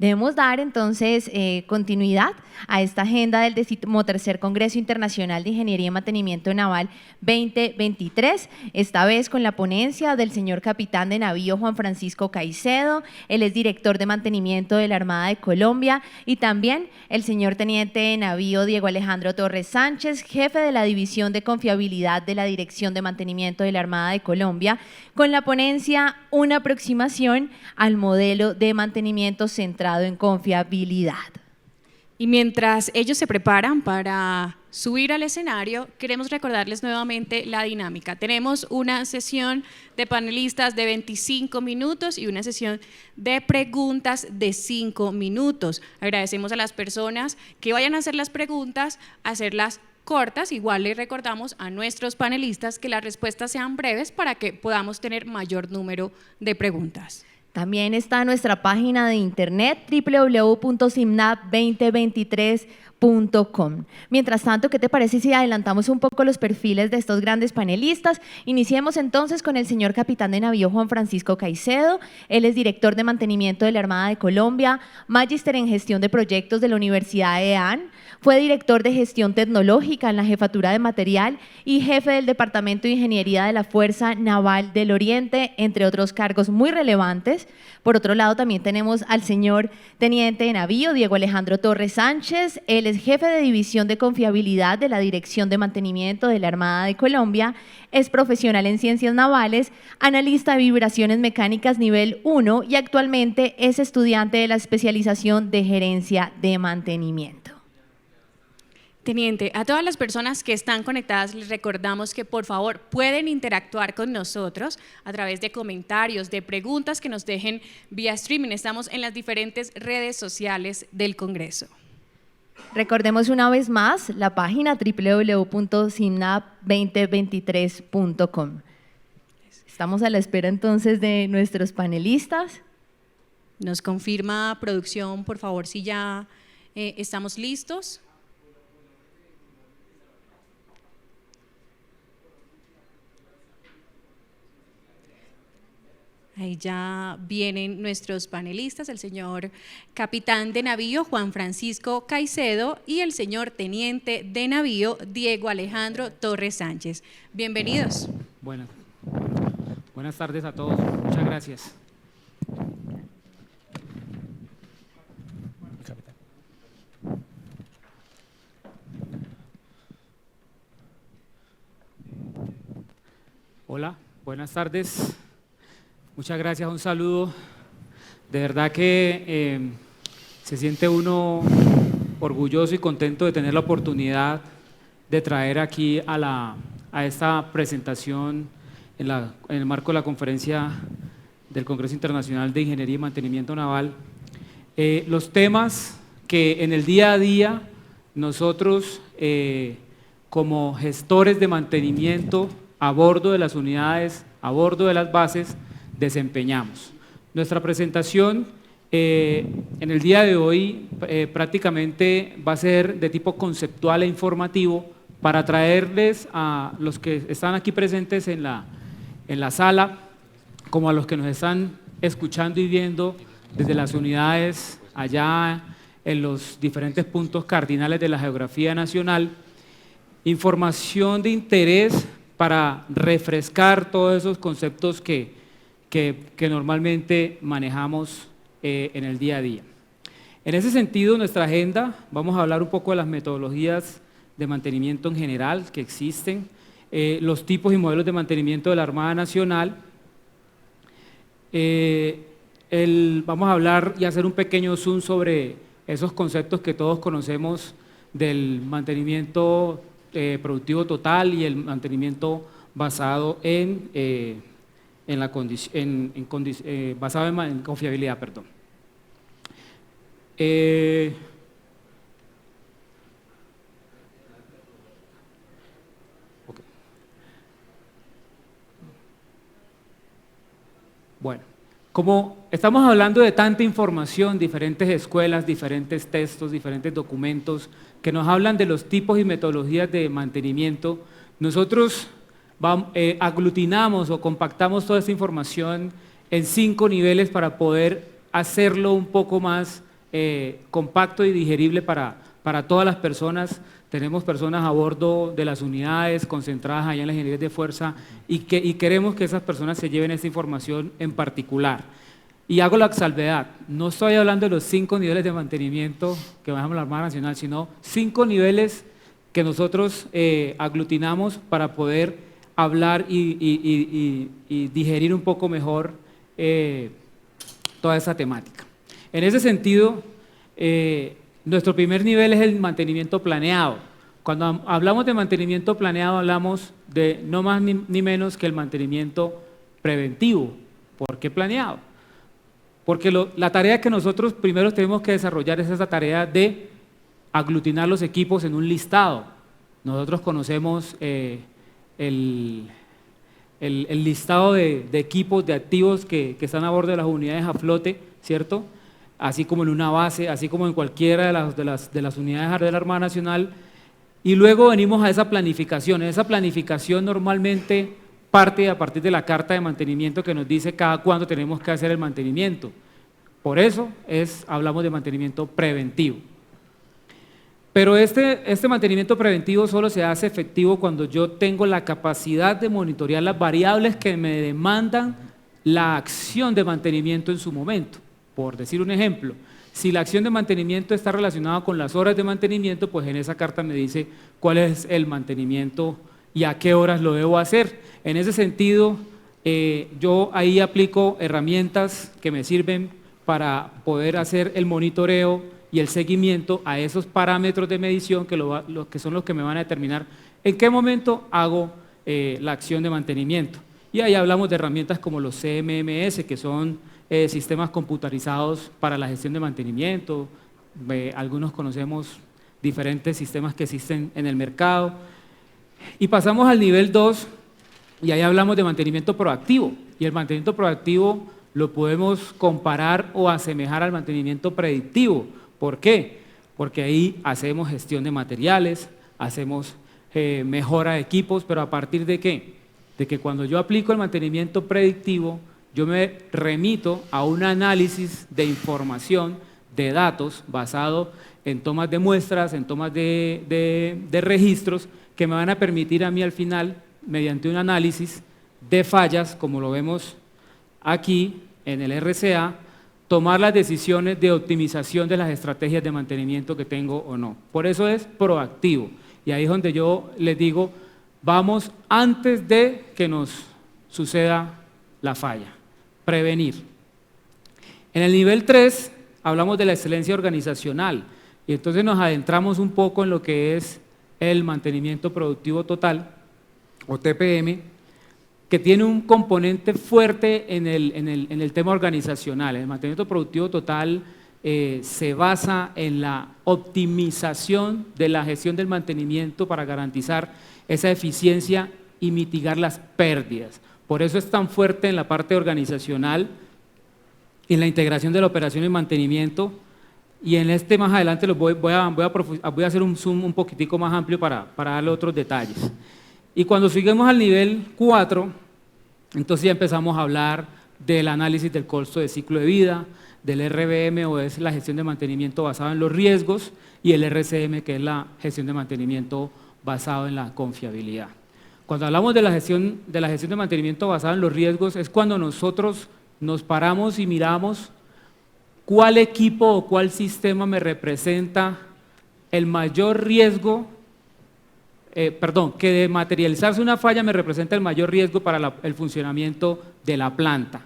Debemos dar entonces continuidad a esta agenda del 13º Congreso Internacional de Ingeniería y Mantenimiento Naval 2023, esta vez con la ponencia del señor capitán de navío Juan Francisco Caicedo. Él es director de mantenimiento de la Armada de Colombia, y también el señor teniente de navío Diego Alejandro Torres Sánchez, jefe de la División de Confiabilidad de la Dirección de Mantenimiento de la Armada de Colombia, con la ponencia Una aproximación al modelo de mantenimiento centrado en confiabilidad. Y mientras ellos se preparan para subir al escenario, queremos recordarles nuevamente la dinámica. Tenemos una sesión de panelistas de 25 minutos y una sesión de preguntas de 5 minutos. Agradecemos a las personas que vayan a hacer las preguntas, hacerlas cortas. Igual les recordamos a nuestros panelistas que las respuestas sean breves para que podamos tener mayor número de preguntas. También está nuestra página de internet www.simnap2023.com. Mientras tanto, ¿qué te parece si adelantamos un poco los perfiles de estos grandes panelistas? Iniciemos entonces con el señor capitán de navío Juan Francisco Caicedo. Él es director de mantenimiento de la Armada de Colombia, magíster en gestión de proyectos de la Universidad de EAN, fue director de gestión tecnológica en la Jefatura de Material y jefe del Departamento de Ingeniería de la Fuerza Naval del Oriente, entre otros cargos muy relevantes. Por otro lado, también tenemos al señor teniente de navío Diego Alejandro Torres Sánchez. Él es jefe de División de Confiabilidad de la Dirección de Mantenimiento de la Armada de Colombia, es profesional en ciencias navales, analista de vibraciones mecánicas nivel 1 y actualmente es estudiante de la especialización de gerencia de mantenimiento. Teniente, a todas las personas que están conectadas les recordamos que por favor pueden interactuar con nosotros a través de comentarios, de preguntas que nos dejen vía streaming. Estamos en las diferentes redes sociales del Congreso. Recordemos una vez más la página www.simnap2023.com. Estamos a la espera entonces de nuestros panelistas. Nos confirma producción, por favor, si ya estamos listos. Ahí ya vienen nuestros panelistas, el señor capitán de navío Juan Francisco Caicedo y el señor teniente de navío Diego Alejandro Torres Sánchez. Bienvenidos. Buenas tardes a todos, muchas gracias. Hola, buenas tardes. Muchas gracias, un saludo. De verdad que se siente uno orgulloso y contento de tener la oportunidad de traer aquí a esta presentación en el marco de la conferencia del Congreso Internacional de Ingeniería y Mantenimiento Naval. Los temas que en el día a día nosotros como gestores de mantenimiento a bordo de las unidades, a bordo de las bases, desempeñamos. Nuestra presentación en el día de hoy prácticamente va a ser de tipo conceptual e informativo para traerles a los que están aquí presentes en la sala, como a los que nos están escuchando y viendo desde las unidades allá en los diferentes puntos cardinales de la geografía nacional, información de interés para refrescar todos esos conceptos que normalmente manejamos en el día a día. En ese sentido, nuestra agenda, vamos a hablar un poco de las metodologías de mantenimiento en general que existen, los tipos y modelos de mantenimiento de la Armada Nacional. Vamos a hablar y hacer un pequeño zoom sobre esos conceptos que todos conocemos del mantenimiento productivo total y el mantenimiento basado basado en confiabilidad, perdón. Okay. Bueno, como estamos hablando de tanta información, diferentes escuelas, diferentes textos, diferentes documentos que nos hablan de los tipos y metodologías de mantenimiento, nosotros aglutinamos o compactamos toda esta información en 5 niveles para poder hacerlo un poco más compacto y digerible para todas las personas. Tenemos personas a bordo de las unidades concentradas allá en las ingenierías de fuerza y queremos que esas personas se lleven esta información en particular. Y hago la salvedad, no estoy hablando de los 5 niveles de mantenimiento que manejamos la Armada Nacional, sino 5 niveles que nosotros aglutinamos para poder hablar y digerir un poco mejor toda esa temática. En ese sentido, nuestro primer nivel es el mantenimiento planeado. Cuando hablamos de mantenimiento planeado, hablamos de no más ni menos que el mantenimiento preventivo. ¿Por qué planeado? Porque la tarea que nosotros primero tenemos que desarrollar es esa tarea de aglutinar los equipos en un listado. Nosotros conocemos el listado de equipos, de activos que están a bordo de las unidades a flote, ¿cierto? Así como en una base, así como en cualquiera de las unidades de la Armada Nacional. Y luego venimos a esa planificación. Esa planificación normalmente parte a partir de la carta de mantenimiento que nos dice cada cuándo tenemos que hacer el mantenimiento. Por eso hablamos de mantenimiento preventivo. Pero este mantenimiento preventivo solo se hace efectivo cuando yo tengo la capacidad de monitorear las variables que me demandan la acción de mantenimiento en su momento. Por decir un ejemplo, si la acción de mantenimiento está relacionada con las horas de mantenimiento, pues en esa carta me dice cuál es el mantenimiento y a qué horas lo debo hacer. En ese sentido, yo ahí aplico herramientas que me sirven para poder hacer el monitoreo y el seguimiento a esos parámetros de medición que son los que me van a determinar en qué momento hago la acción de mantenimiento. Y ahí hablamos de herramientas como los CMMS, que son sistemas computarizados para la gestión de mantenimiento. Algunos conocemos diferentes sistemas que existen en el mercado. Y pasamos al nivel 2 y ahí hablamos de mantenimiento proactivo. Y el mantenimiento proactivo lo podemos comparar o asemejar al mantenimiento predictivo. ¿Por qué? Porque ahí hacemos gestión de materiales, hacemos mejora de equipos, pero ¿a partir de qué? De que cuando yo aplico el mantenimiento predictivo, yo me remito a un análisis de información, de datos, basado en tomas de muestras, en tomas de registros, que me van a permitir a mí al final, mediante un análisis de fallas, como lo vemos aquí en el RCA, tomar las decisiones de optimización de las estrategias de mantenimiento que tengo o no. Por eso es proactivo. Y ahí es donde yo les digo, vamos antes de que nos suceda la falla, prevenir. En el nivel 3 hablamos de la excelencia organizacional y entonces nos adentramos un poco en lo que es el mantenimiento productivo total, o TPM, que tiene un componente fuerte en el tema organizacional. El mantenimiento productivo total se basa en la optimización de la gestión del mantenimiento para garantizar esa eficiencia y mitigar las pérdidas. Por eso es tan fuerte en la parte organizacional, en la integración de la operación y mantenimiento, y en este más adelante voy a hacer un zoom un poquitico más amplio para darle otros detalles. Y cuando seguimos al nivel 4, entonces ya empezamos a hablar del análisis del costo de ciclo de vida, del RBM, o es la gestión de mantenimiento basada en los riesgos, y el RCM, que es la gestión de mantenimiento basado en la confiabilidad. Cuando hablamos de la gestión de mantenimiento basada en los riesgos, es cuando nosotros nos paramos y miramos cuál equipo o cuál sistema me representa el mayor riesgo, que de materializarse una falla me representa el mayor riesgo para el funcionamiento de la planta.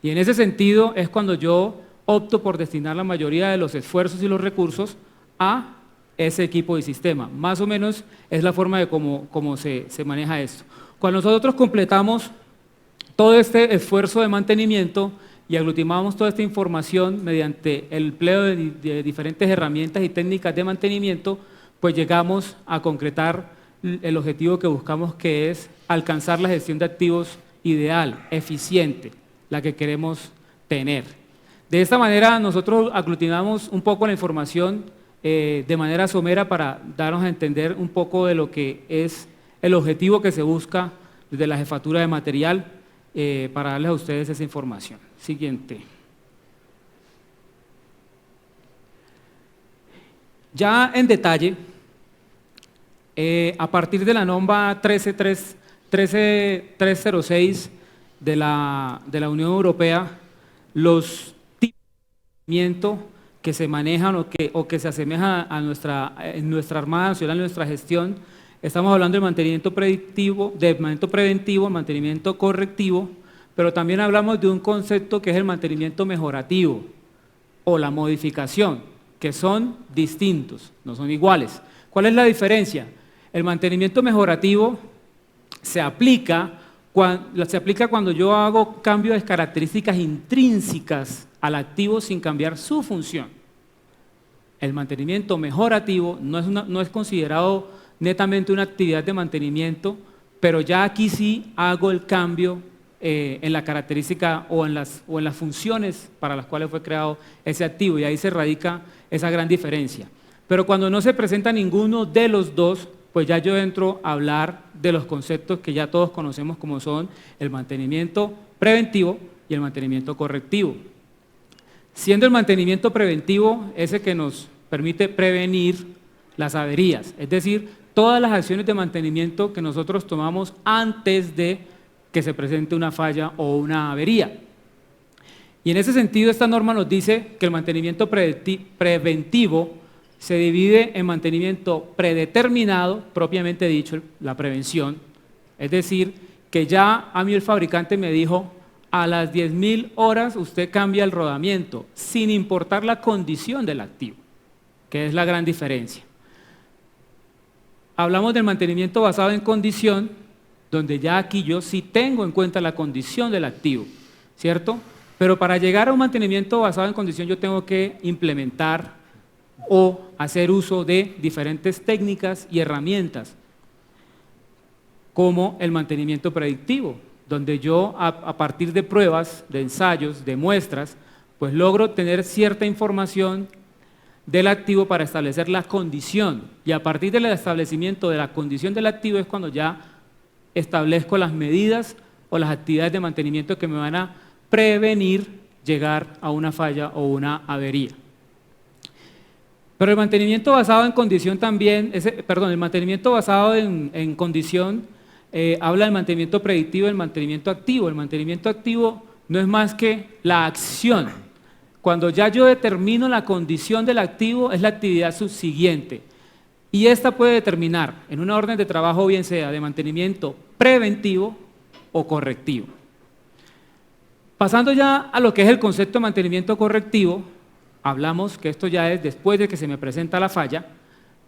Y en ese sentido es cuando yo opto por destinar la mayoría de los esfuerzos y los recursos a ese equipo y sistema. Más o menos es la forma de cómo se maneja esto. Cuando nosotros completamos todo este esfuerzo de mantenimiento y aglutinamos toda esta información mediante el empleo de diferentes herramientas y técnicas de mantenimiento, pues llegamos a concretar el objetivo que buscamos, que es alcanzar la gestión de activos ideal, eficiente, la que queremos tener. De esta manera nosotros aglutinamos un poco la información de manera somera para darnos a entender un poco de lo que es el objetivo que se busca desde la jefatura de material, para darles a ustedes esa información. Siguiente. Ya en detalle, a partir de la norma 13306 de la Unión Europea, los tipos de movimiento que se manejan o que se asemejan a en nuestra Armada Nacional, en nuestra gestión, estamos hablando de mantenimiento predictivo, de mantenimiento preventivo, mantenimiento correctivo, pero también hablamos de un concepto que es el mantenimiento mejorativo o la modificación, que son distintos, no son iguales. ¿Cuál es la diferencia? El mantenimiento mejorativo se aplica cuando yo hago cambios de características intrínsecas al activo sin cambiar su función. El mantenimiento mejorativo no es considerado netamente una actividad de mantenimiento, pero ya aquí sí hago el cambio en la característica o en las funciones para las cuales fue creado ese activo, y ahí se radica esa gran diferencia. Pero cuando no se presenta ninguno de los dos, pues ya yo entro a hablar de los conceptos que ya todos conocemos, como son el mantenimiento preventivo y el mantenimiento correctivo. Siendo el mantenimiento preventivo ese que nos permite prevenir las averías, es decir, todas las acciones de mantenimiento que nosotros tomamos antes de que se presente una falla o una avería. Y en ese sentido, esta norma nos dice que el mantenimiento preventivo se divide en mantenimiento predeterminado, propiamente dicho, la prevención, es decir, que ya a mí el fabricante me dijo, a las 10.000 horas usted cambia el rodamiento, sin importar la condición del activo, que es la gran diferencia. Hablamos del mantenimiento basado en condición, donde ya aquí yo sí tengo en cuenta la condición del activo, ¿cierto? Pero para llegar a un mantenimiento basado en condición yo tengo que implementar o hacer uso de diferentes técnicas y herramientas, como el mantenimiento predictivo, donde yo a partir de pruebas, de ensayos, de muestras, pues logro tener cierta información del activo para establecer la condición, y a partir del establecimiento de la condición del activo es cuando ya establezco las medidas o las actividades de mantenimiento que me van a prevenir llegar a una falla o una avería. Pero el mantenimiento basado en condición también, el mantenimiento basado en condición habla del mantenimiento predictivo y el mantenimiento activo. El mantenimiento activo no es más que la acción. Cuando ya yo determino la condición del activo, es la actividad subsiguiente. Y esta puede determinar en una orden de trabajo, bien sea de mantenimiento preventivo o correctivo. Pasando ya a lo que es el concepto de mantenimiento correctivo, hablamos que esto ya es después de que se me presenta la falla,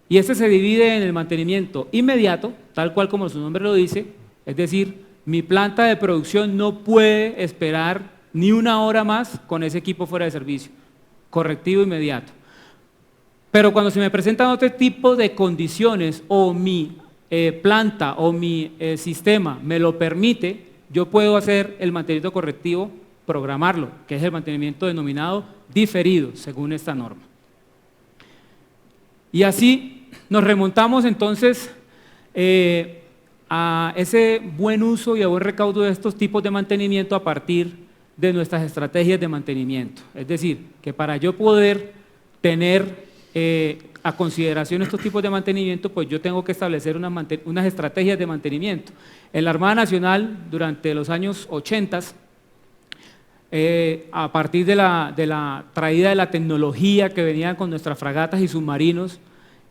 y este se divide en el mantenimiento inmediato, tal cual como su nombre lo dice, es decir, mi planta de producción no puede esperar ni una hora más con ese equipo fuera de servicio, correctivo inmediato. Pero cuando se me presentan otro tipo de condiciones o mi planta o mi sistema me lo permite, yo puedo hacer el mantenimiento correctivo, programarlo, que es el mantenimiento denominado diferido, según esta norma. Y así nos remontamos entonces a ese buen uso y a buen recaudo de estos tipos de mantenimiento a partir de nuestras estrategias de mantenimiento. Es decir, que para yo poder tener a consideración estos tipos de mantenimiento, pues yo tengo que establecer unas estrategias de mantenimiento. En la Armada Nacional, durante los años 80, a partir de la traída de la tecnología que venía con nuestras fragatas y submarinos,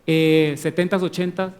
70s, 80s,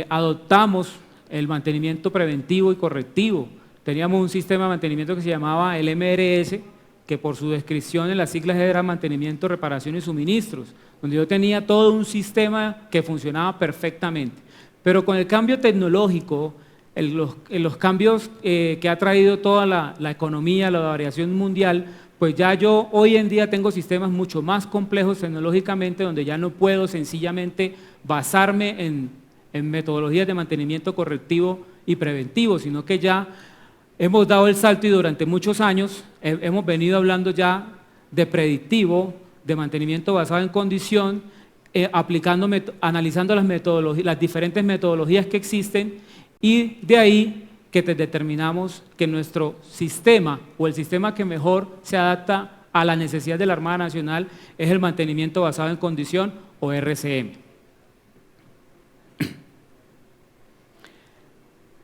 adoptamos el mantenimiento preventivo y correctivo. Teníamos un sistema de mantenimiento que se llamaba el MRS, que por su descripción en las siglas era mantenimiento, reparación y suministros, donde yo tenía todo un sistema que funcionaba perfectamente. Pero con el cambio tecnológico, los cambios que ha traído toda la economía, la variación mundial, pues ya yo hoy en día tengo sistemas mucho más complejos tecnológicamente, donde ya no puedo sencillamente basarme en metodologías de mantenimiento correctivo y preventivo, sino que ya hemos dado el salto y durante muchos años hemos venido hablando ya de predictivo, de mantenimiento basado en condición, analizando las diferentes metodologías que existen, y de ahí que determinamos que nuestro sistema o el sistema que mejor se adapta a la necesidad de la Armada Nacional es el mantenimiento basado en condición o RCM.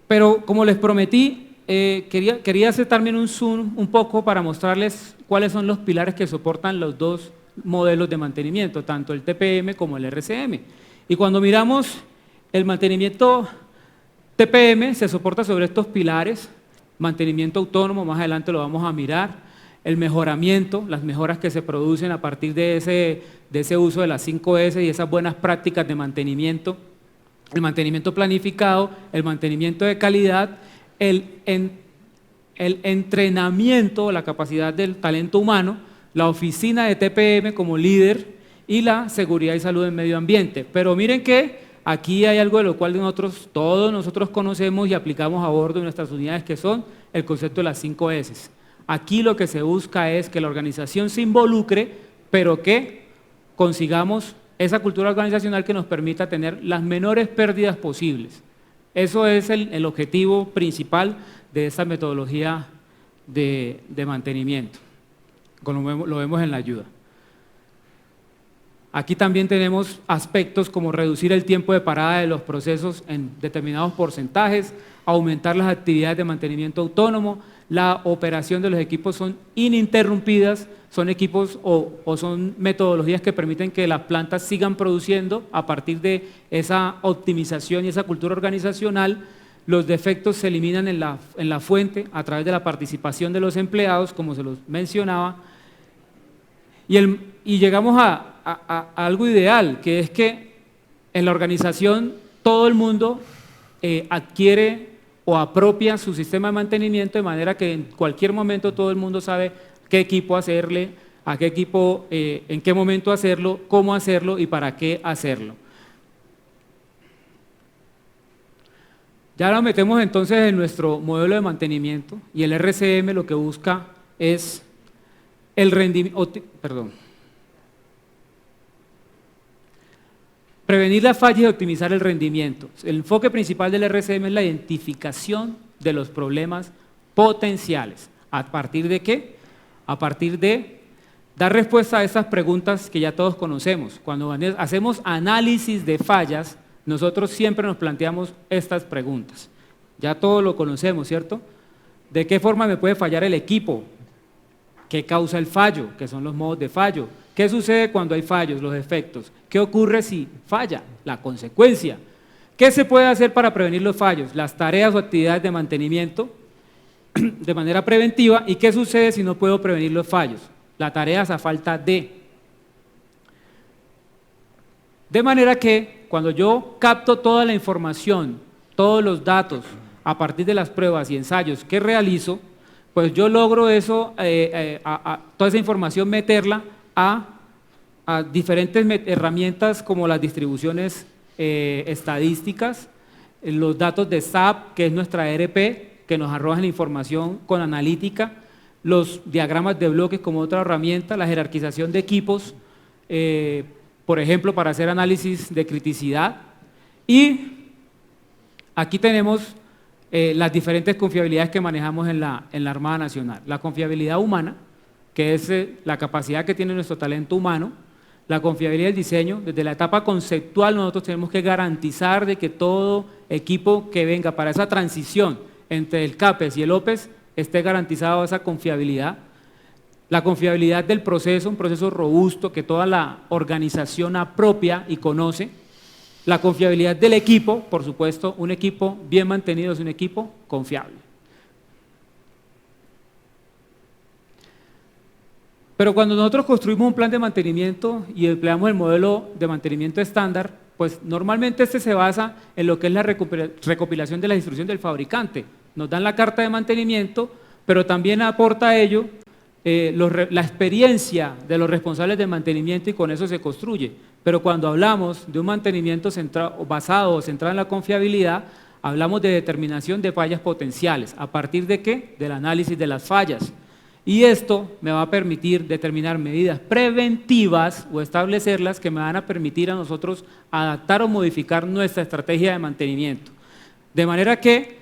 Pero como les prometí, quería hacer también un zoom un poco para mostrarles cuáles son los pilares que soportan los dos modelos de mantenimiento, tanto el TPM como el RCM. Y cuando miramos el mantenimiento TPM, se soporta sobre estos pilares: mantenimiento autónomo, más adelante lo vamos a mirar; el mejoramiento, las mejoras que se producen a partir de ese uso de las 5S y esas buenas prácticas de mantenimiento; el mantenimiento planificado; el mantenimiento de calidad; el entrenamiento, la capacidad del talento humano; la oficina de TPM como líder; y la seguridad y salud en medio ambiente. Pero miren que aquí hay algo de lo cual todos nosotros conocemos y aplicamos a bordo de nuestras unidades, que son el concepto de las 5S. Aquí lo que se busca es que la organización se involucre, pero que consigamos esa cultura organizacional que nos permita tener las menores pérdidas posibles. Eso es el objetivo principal de esta metodología de mantenimiento, como lo vemos en la ayuda. Aquí también tenemos aspectos como reducir el tiempo de parada de los procesos en determinados porcentajes, aumentar las actividades de mantenimiento autónomo; la operación de los equipos son ininterrumpidas, son equipos o son metodologías que permiten que las plantas sigan produciendo a partir de esa optimización y esa cultura organizacional. Los defectos se eliminan en la fuente a través de la participación de los empleados, como se los mencionaba, y llegamos a algo ideal, que es que en la organización todo el mundo adquiere o apropia su sistema de mantenimiento, de manera que en cualquier momento todo el mundo sabe qué equipo hacerle, a qué equipo, en qué momento hacerlo, cómo hacerlo y para qué hacerlo. Ya nos metemos entonces en nuestro modelo de mantenimiento, y el RCM lo que busca es el rendimiento, prevenir las fallas y optimizar el rendimiento. El enfoque principal del RCM es la identificación de los problemas potenciales. ¿A partir de qué? A partir de dar respuesta a esas preguntas que ya todos conocemos. Cuando hacemos análisis de fallas, nosotros siempre nos planteamos estas preguntas. Ya todos lo conocemos, ¿cierto? ¿De qué forma me puede fallar el equipo? ¿Qué causa el fallo? ¿Qué son los modos de fallo? ¿Qué sucede cuando hay fallos, los efectos? ¿Qué ocurre si falla? La consecuencia. ¿Qué se puede hacer para prevenir los fallos? Las tareas o actividades de mantenimiento de manera preventiva. ¿Y qué sucede si no puedo prevenir los fallos? Las tareas a falta de. De manera que cuando yo capto toda la información, todos los datos, a partir de las pruebas y ensayos que realizo, pues yo logro eso, toda esa información meterla a diferentes herramientas como las distribuciones estadísticas, los datos de SAP, que es nuestra ERP, que nos arrojan la información con analítica, los diagramas de bloques como otra herramienta, la jerarquización de equipos, por ejemplo, para hacer análisis de criticidad. Y aquí tenemos las diferentes confiabilidades que manejamos en la Armada Nacional. La confiabilidad humana, que es la capacidad que tiene nuestro talento humano; la confiabilidad del diseño. Desde la etapa conceptual nosotros tenemos que garantizar de que todo equipo que venga para esa transición entre el CAPES y el OPES esté garantizado esa confiabilidad. La confiabilidad del proceso, un proceso robusto que toda la organización apropia y conoce. La confiabilidad del equipo, por supuesto, un equipo bien mantenido es un equipo confiable. Pero cuando nosotros construimos un plan de mantenimiento y empleamos el modelo de mantenimiento estándar, pues normalmente este se basa en lo que es la recopilación de la instrucción del fabricante. Nos dan la carta de mantenimiento, pero también aporta a ello la experiencia de los responsables de mantenimiento, y con eso se construye. Pero cuando hablamos de un mantenimiento basado o centrado en la confiabilidad, hablamos de determinación de fallas potenciales. ¿A partir de qué? Del análisis de las fallas. Y esto me va a permitir determinar medidas preventivas o establecerlas que me van a permitir a nosotros adaptar o modificar nuestra estrategia de mantenimiento. De manera que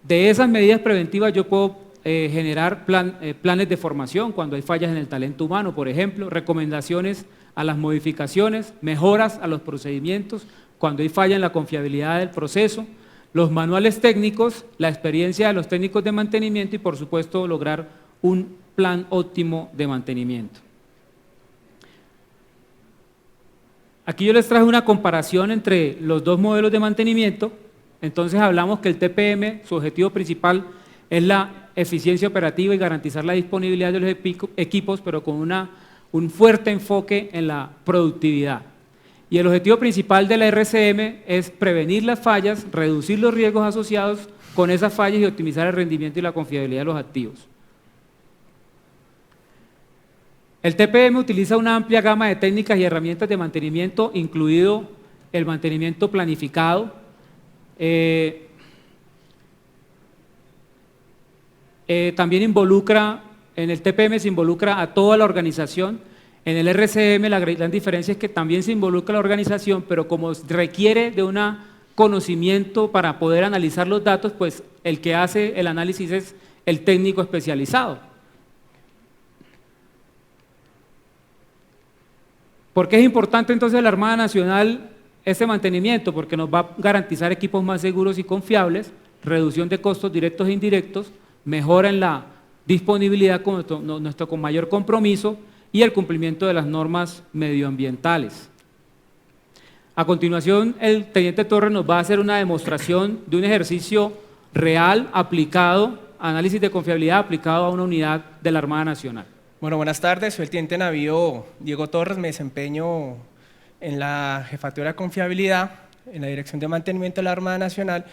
de esas medidas preventivas yo puedo generar planes de formación cuando hay fallas en el talento humano, por ejemplo, recomendaciones a las modificaciones, mejoras a los procedimientos, cuando hay falla en la confiabilidad del proceso, los manuales técnicos, la experiencia de los técnicos de mantenimiento y, por supuesto, lograr un plan óptimo de mantenimiento. Aquí yo les traje una comparación entre los dos modelos de mantenimiento. Entonces hablamos que el TPM, su objetivo principal es la eficiencia operativa y garantizar la disponibilidad de los equipos, pero con un fuerte enfoque en la productividad. Y el objetivo principal de la RCM es prevenir las fallas, reducir los riesgos asociados con esas fallas y optimizar el rendimiento y la confiabilidad de los activos. El TPM utiliza una amplia gama de técnicas y herramientas de mantenimiento, incluido el mantenimiento planificado. También involucra, en el TPM se involucra a toda la organización. En el RCM la gran diferencia es que también se involucra la organización, pero como requiere de un conocimiento para poder analizar los datos, pues el que hace el análisis es el técnico especializado. ¿Por qué es importante entonces la Armada Nacional ese mantenimiento? Porque nos va a garantizar equipos más seguros y confiables, reducción de costos directos e indirectos, mejora en la disponibilidad con nuestro mayor compromiso y el cumplimiento de las normas medioambientales. A continuación, el teniente Torres nos va a hacer una demostración de un ejercicio real aplicado, análisis de confiabilidad aplicado a una unidad de la Armada Nacional. Bueno, buenas tardes, soy el teniente navío Diego Torres, me desempeño en la Jefatura de Confiabilidad, en la Dirección de Mantenimiento de la Armada Nacional,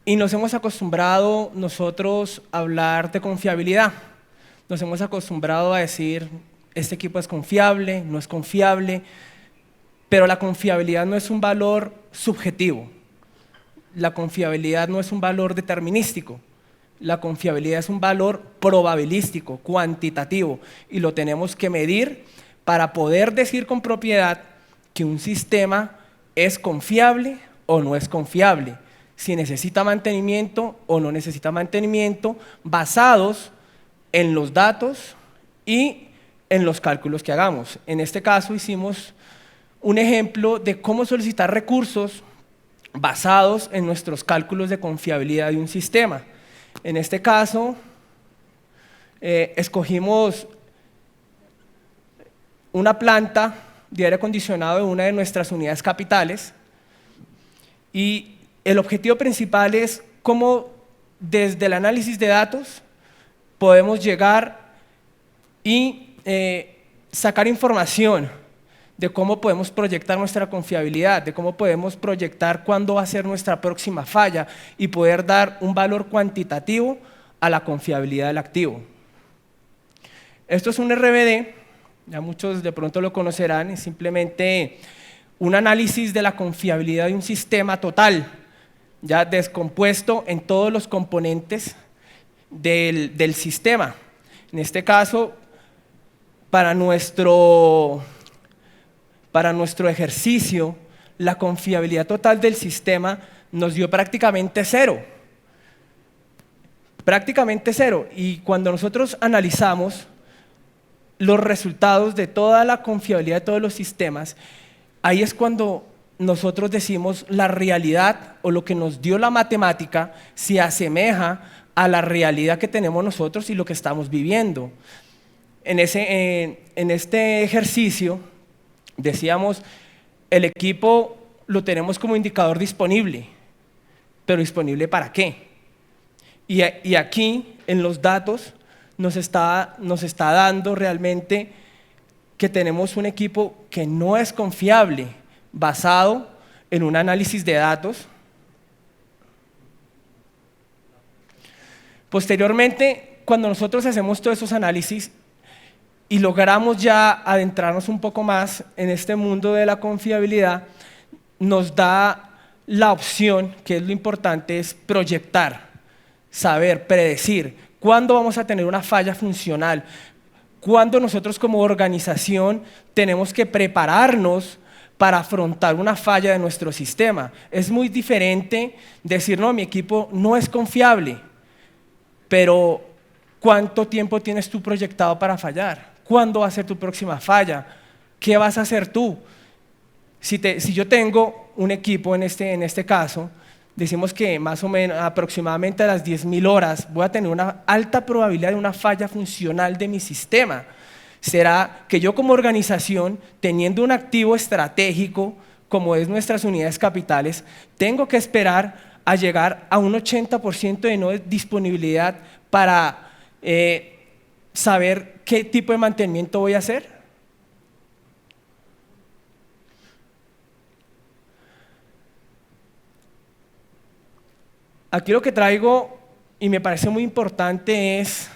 y nos hemos acostumbrado nosotros a hablar de confiabilidad. Nos hemos acostumbrado a decir, este equipo es confiable, no es confiable, pero la confiabilidad no es un valor subjetivo, la confiabilidad no es un valor determinístico, la confiabilidad es un valor probabilístico, cuantitativo, y lo tenemos que medir para poder decir con propiedad que un sistema es confiable o no es confiable, si necesita mantenimiento o no necesita mantenimiento, basados en los datos y en los cálculos que hagamos. En este caso hicimos un ejemplo de cómo solicitar recursos basados en nuestros cálculos de confiabilidad de un sistema. En este caso, escogimos una planta de aire acondicionado de una de nuestras unidades capitales y el objetivo principal es cómo desde el análisis de datos podemos llegar y sacar información de cómo podemos proyectar nuestra confiabilidad, de cómo podemos proyectar cuándo va a ser nuestra próxima falla y poder dar un valor cuantitativo a la confiabilidad del activo. Esto es un RBD, ya muchos de pronto lo conocerán, es simplemente un análisis de la confiabilidad de un sistema total, ya descompuesto en todos los componentes del sistema. En este caso, para nuestro ejercicio, la confiabilidad total del sistema nos dio prácticamente cero. Prácticamente cero. Y cuando nosotros analizamos los resultados de toda la confiabilidad de todos los sistemas, ahí es cuando nosotros decimos la realidad o lo que nos dio la matemática se asemeja a la realidad que tenemos nosotros y lo que estamos viviendo. En este ejercicio decíamos, el equipo lo tenemos como indicador disponible, pero ¿disponible para qué? Y aquí, en los datos, nos está dando realmente que tenemos un equipo que no es confiable, basado en un análisis de datos. Posteriormente, cuando nosotros hacemos todos esos análisis, y logramos ya adentrarnos un poco más en este mundo de la confiabilidad, nos da la opción, que es lo importante, es proyectar, saber, predecir cuándo vamos a tener una falla funcional, cuándo nosotros como organización tenemos que prepararnos para afrontar una falla de nuestro sistema. Es muy diferente decir, no, mi equipo no es confiable, pero ¿cuánto tiempo tienes tú proyectado para fallar? ¿Cuándo va a ser tu próxima falla? ¿qué vas a hacer tú? Si yo tengo un equipo en este caso, decimos que más o menos aproximadamente a las 10.000 horas voy a tener una alta probabilidad de una falla funcional de mi sistema. Será que yo como organización, teniendo un activo estratégico, como es nuestras unidades capitales, tengo que esperar a llegar a un 80% de no disponibilidad para saber qué tipo de mantenimiento voy a hacer. Aquí lo que traigo, y me parece muy importante, es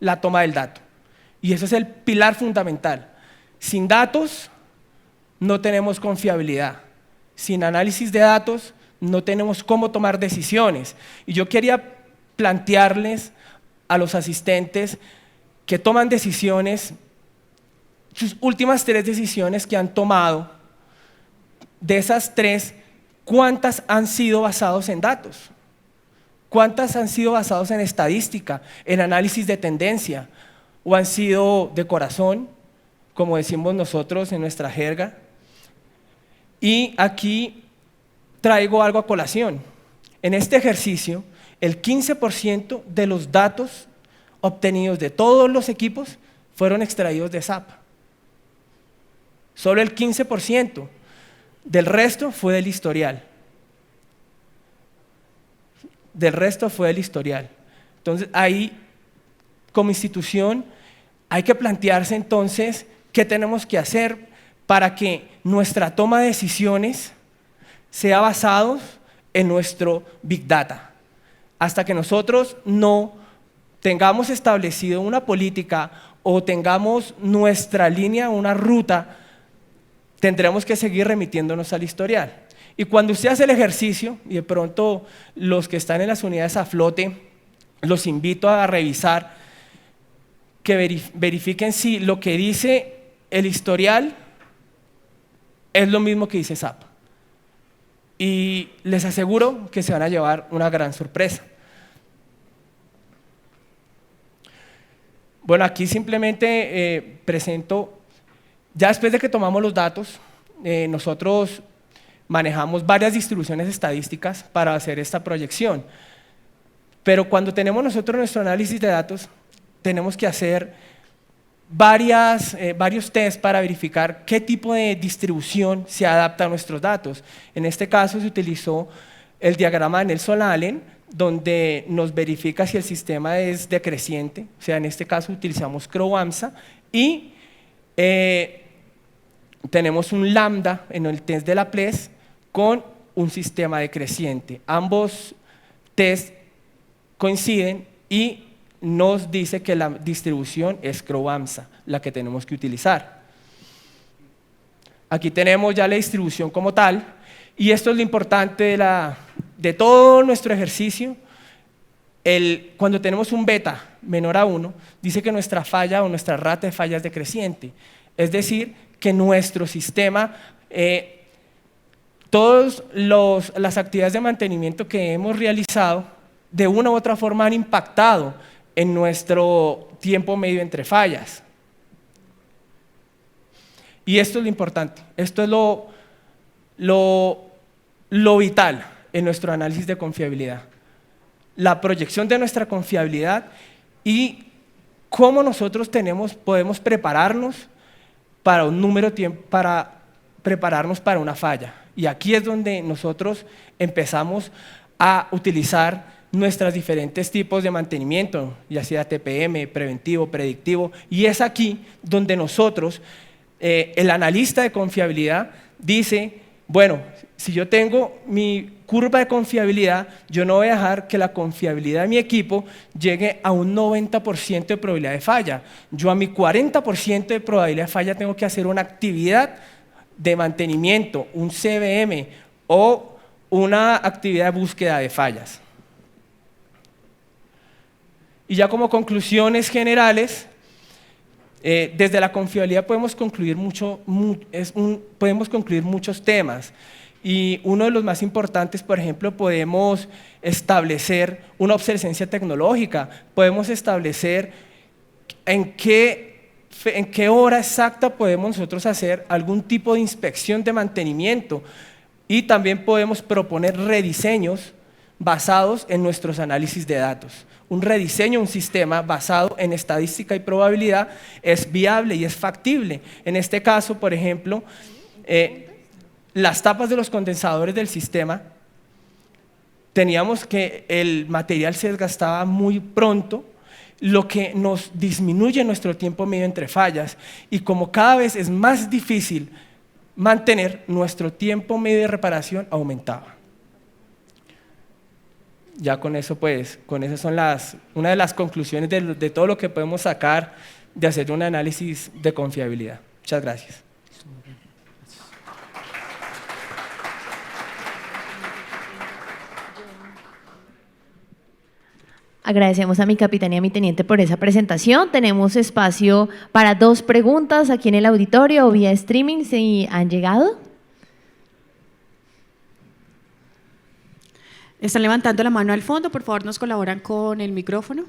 la toma del dato. Y eso es el pilar fundamental. Sin datos, no tenemos confiabilidad. Sin análisis de datos, no tenemos cómo tomar decisiones. Y yo quería plantearles a los asistentes que toman decisiones, sus últimas 3 decisiones que han tomado, de esas 3, ¿cuántas han sido basadas en datos? ¿Cuántas han sido basadas en estadística, en análisis de tendencia? ¿O han sido de corazón, como decimos nosotros en nuestra jerga? Y aquí traigo algo a colación. En este ejercicio, el 15% de los datos obtenidos de todos los equipos fueron extraídos de SAP. Solo el 15%. Del resto fue del historial. Entonces, ahí, como institución, hay que plantearse entonces qué tenemos que hacer para que nuestra toma de decisiones sea basada en nuestro Big Data. Hasta que nosotros no tengamos establecido una política o tengamos nuestra línea, una ruta, tendremos que seguir remitiéndonos al historial. Y cuando usted hace el ejercicio, y de pronto los que están en las unidades a flote, los invito a revisar, que verifiquen si lo que dice el historial es lo mismo que dice SAP. Y les aseguro que se van a llevar una gran sorpresa. Bueno, aquí simplemente presento, ya después de que tomamos los datos, nosotros manejamos varias distribuciones estadísticas para hacer esta proyección. Pero cuando tenemos nosotros nuestro análisis de datos, tenemos que hacer varios tests para verificar qué tipo de distribución se adapta a nuestros datos. En este caso se utilizó el diagrama de Nelson-Allen, donde nos verifica si el sistema es decreciente, o sea, en este caso utilizamos Crow-AMSA, y tenemos un lambda en el test de Laplace con un sistema decreciente. Ambos tests coinciden y nos dice que la distribución es Crow-AMSA, la que tenemos que utilizar. Aquí tenemos ya la distribución como tal, y esto es lo importante de todo nuestro ejercicio. Cuando tenemos un beta menor a 1, dice que nuestra falla o nuestra rata de falla es decreciente. Es decir, que nuestro sistema, todas las actividades de mantenimiento que hemos realizado, de una u otra forma han impactado en nuestro tiempo medio entre fallas. Y esto es lo importante, esto es lo vital en nuestro análisis de confiabilidad. La proyección de nuestra confiabilidad y cómo nosotros podemos prepararnos para un número de tiempo, para prepararnos para una falla. Y aquí es donde nosotros empezamos a utilizar nuestros diferentes tipos de mantenimiento, ya sea TPM, preventivo, predictivo, y es aquí donde nosotros, el analista de confiabilidad dice, bueno, si yo tengo mi curva de confiabilidad, yo no voy a dejar que la confiabilidad de mi equipo llegue a un 90% de probabilidad de falla. Yo a mi 40% de probabilidad de falla tengo que hacer una actividad de mantenimiento, un CBM o una actividad de búsqueda de fallas. Y ya como conclusiones generales, desde la confiabilidad podemos concluir muchos temas. Y uno de los más importantes, por ejemplo, podemos establecer una obsolescencia tecnológica, podemos establecer en qué en qué hora exacta podemos nosotros hacer algún tipo de inspección de mantenimiento, y también podemos proponer rediseños basados en nuestros análisis de datos. Un rediseño, un sistema basado en estadística y probabilidad es viable y es factible. En este caso, por ejemplo, las tapas de los condensadores del sistema, teníamos que el material se desgastaba muy pronto, lo que nos disminuye nuestro tiempo medio entre fallas, y como cada vez es más difícil mantener, nuestro tiempo medio de reparación aumentaba. Ya con eso, pues, con esas son una de las conclusiones de todo lo que podemos sacar de hacer un análisis de confiabilidad. Muchas gracias. Agradecemos a mi capitán y a mi teniente por esa presentación. Tenemos espacio para 2 preguntas aquí en el auditorio o vía streaming, si han llegado. Están levantando la mano al fondo, por favor nos colaboran con el micrófono.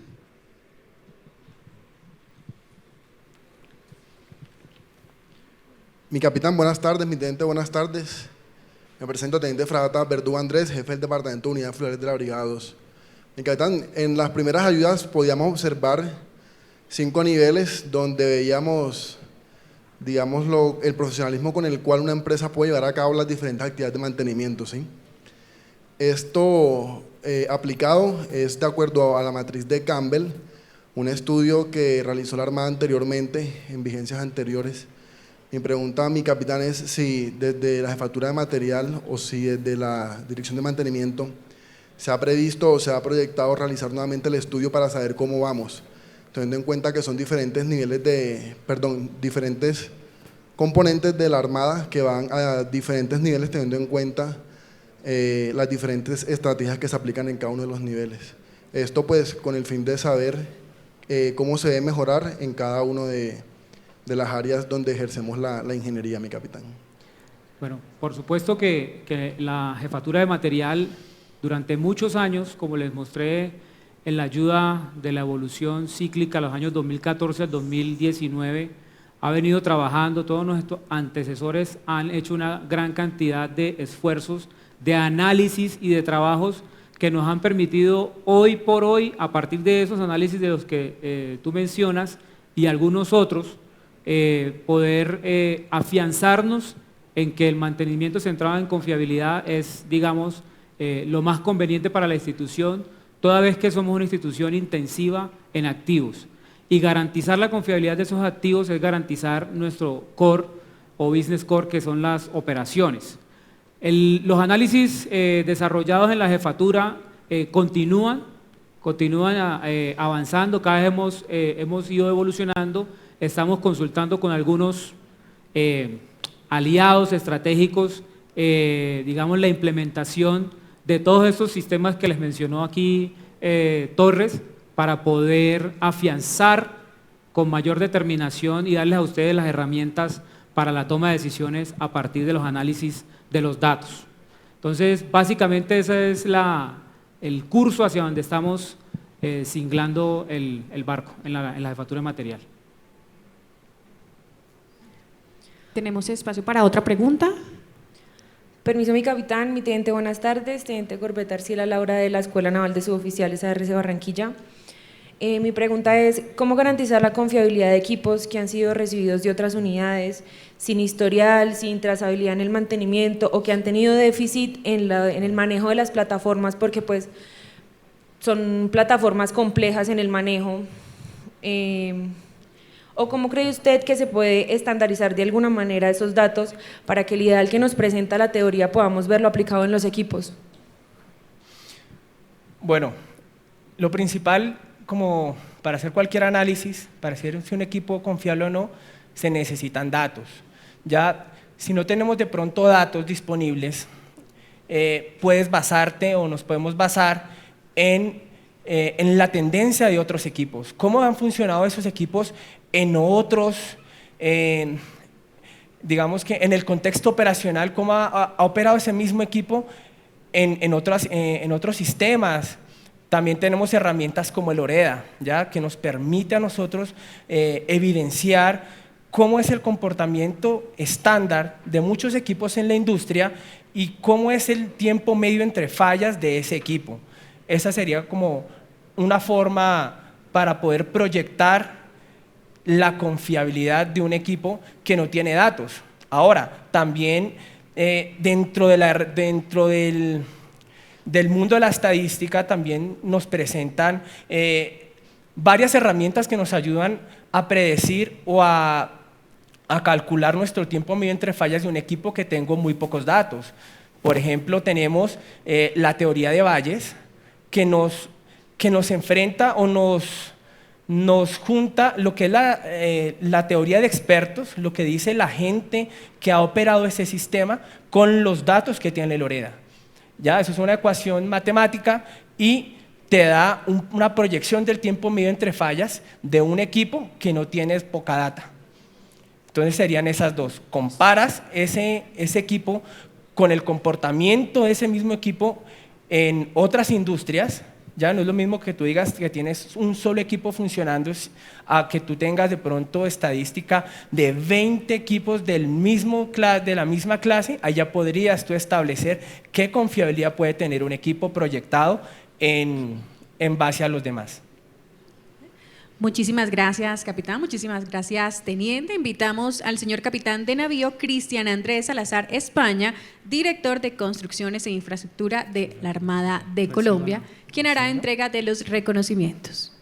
Mi capitán, buenas tardes. Mi teniente, buenas tardes. Me presento, teniente Fragata Verdú Andrés, jefe del Departamento de Unidad Fluvial de la Brigada 2. Mi capitán, en las primeras ayudas podíamos observar 5 niveles donde veíamos, digamos, el profesionalismo con el cual una empresa puede llevar a cabo las diferentes actividades de mantenimiento, ¿sí? Esto aplicado es de acuerdo a la matriz de Campbell, un estudio que realizó la Armada anteriormente, en vigencias anteriores. Mi pregunta a mi capitán es si desde la jefatura de material o si desde la dirección de mantenimiento se ha previsto o se ha proyectado realizar nuevamente el estudio para saber cómo vamos, teniendo en cuenta que son diferentes niveles diferentes componentes de la Armada que van a diferentes niveles, teniendo en cuenta las diferentes estrategias que se aplican en cada uno de los niveles. Esto pues con el fin de saber cómo se debe mejorar en cada uno de las áreas donde ejercemos la ingeniería, mi capitán. Bueno, por supuesto que la jefatura de material durante muchos años, como les mostré en la ayuda de la evolución cíclica, los años 2014 al 2019, ha venido trabajando, todos nuestros antecesores han hecho una gran cantidad de esfuerzos, de análisis y de trabajos que nos han permitido hoy por hoy, a partir de esos análisis de los que tú mencionas y algunos otros, poder afianzarnos en que el mantenimiento centrado en confiabilidad es, digamos, lo más conveniente para la institución, toda vez que somos una institución intensiva en activos. Y garantizar la confiabilidad de esos activos es garantizar nuestro core o business core, que son las operaciones. Los análisis desarrollados en la jefatura continúan avanzando, cada vez hemos ido evolucionando, estamos consultando con algunos aliados estratégicos, digamos, la implementación de todos estos sistemas que les mencionó aquí Torres, para poder afianzar con mayor determinación y darles a ustedes las herramientas para la toma de decisiones a partir de los análisis de los datos. Entonces, básicamente ese es el curso hacia donde estamos singlando el barco en la jefatura de material. Tenemos espacio para otra pregunta. Permiso, mi capitán, mi teniente, buenas tardes. Teniente Corbeta Arcila Laura de la Escuela Naval de Suboficiales ARC Barranquilla. Mi pregunta es, ¿cómo garantizar la confiabilidad de equipos que han sido recibidos de otras unidades sin historial, sin trazabilidad en el mantenimiento o que han tenido déficit en el manejo de las plataformas, porque pues son plataformas complejas en el manejo? ¿O cómo cree usted que se puede estandarizar de alguna manera esos datos para que el ideal que nos presenta la teoría podamos verlo aplicado en los equipos? Bueno, lo principal, como para hacer cualquier análisis, para saber si un equipo confiable o no, se necesitan datos. Ya, si no tenemos de pronto datos disponibles, puedes basarte o nos podemos basar en la tendencia de otros equipos. ¿Cómo han funcionado esos equipos en otros, digamos que en el contexto operacional, cómo ha operado ese mismo equipo en otros sistemas? También tenemos herramientas como el OREDA, ¿ya? Que nos permite a nosotros evidenciar cómo es el comportamiento estándar de muchos equipos en la industria y cómo es el tiempo medio entre fallas de ese equipo. Esa sería como una forma para poder proyectar la confiabilidad de un equipo que no tiene datos. Ahora, también dentro del mundo de la estadística también nos presentan varias herramientas que nos ayudan a predecir o a calcular nuestro tiempo medio entre fallas de un equipo que tengo muy pocos datos. Por ejemplo, tenemos la teoría de Bayes, que nos enfrenta o nos junta lo que es la teoría de expertos, lo que dice la gente que ha operado ese sistema, con los datos que tiene el OREDA. ¿Ya? Eso es una ecuación matemática y te da una proyección del tiempo medio entre fallas de un equipo que no tienes poca data. Entonces serían esas dos. Comparas ese equipo con el comportamiento de ese mismo equipo en otras industrias. Ya no es lo mismo que tú digas que tienes un solo equipo funcionando a que tú tengas de pronto estadística de 20 equipos de la misma clase. Allá podrías tú establecer qué confiabilidad puede tener un equipo proyectado en base a los demás. Muchísimas gracias, capitán. Muchísimas gracias, teniente. Invitamos al señor capitán de navío Cristian Andrés Salazar España, director de Construcciones e Infraestructura de la Armada de Colombia, quien hará entrega de los reconocimientos.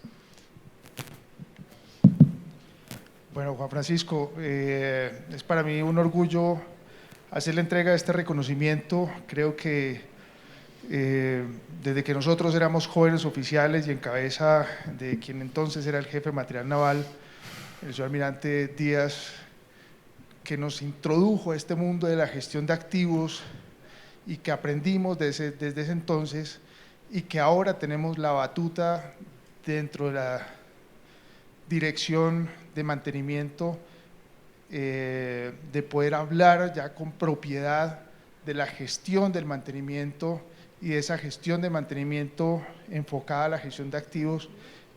Bueno, Juan Francisco, es para mí un orgullo hacer la entrega de este reconocimiento. Creo que desde que nosotros éramos jóvenes oficiales y en cabeza de quien entonces era el jefe de material naval, el señor almirante Díaz, que nos introdujo a este mundo de la gestión de activos y que aprendimos desde ese entonces y que ahora tenemos la batuta dentro de la dirección de mantenimiento, de poder hablar ya con propiedad de la gestión del mantenimiento y de esa gestión de mantenimiento enfocada a la gestión de activos.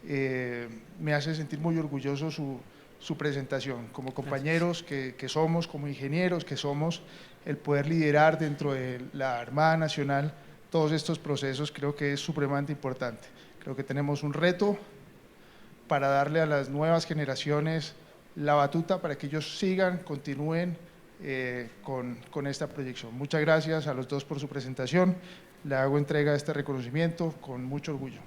Me hace sentir muy orgulloso su presentación. Como compañeros que somos, como ingenieros que somos, el poder liderar dentro de la Armada Nacional todos estos procesos creo que es supremamente importante. Creo que tenemos un reto para darle a las nuevas generaciones la batuta para que ellos continúen con esta proyección. Muchas gracias a los dos por su presentación. Le hago entrega de este reconocimiento con mucho orgullo.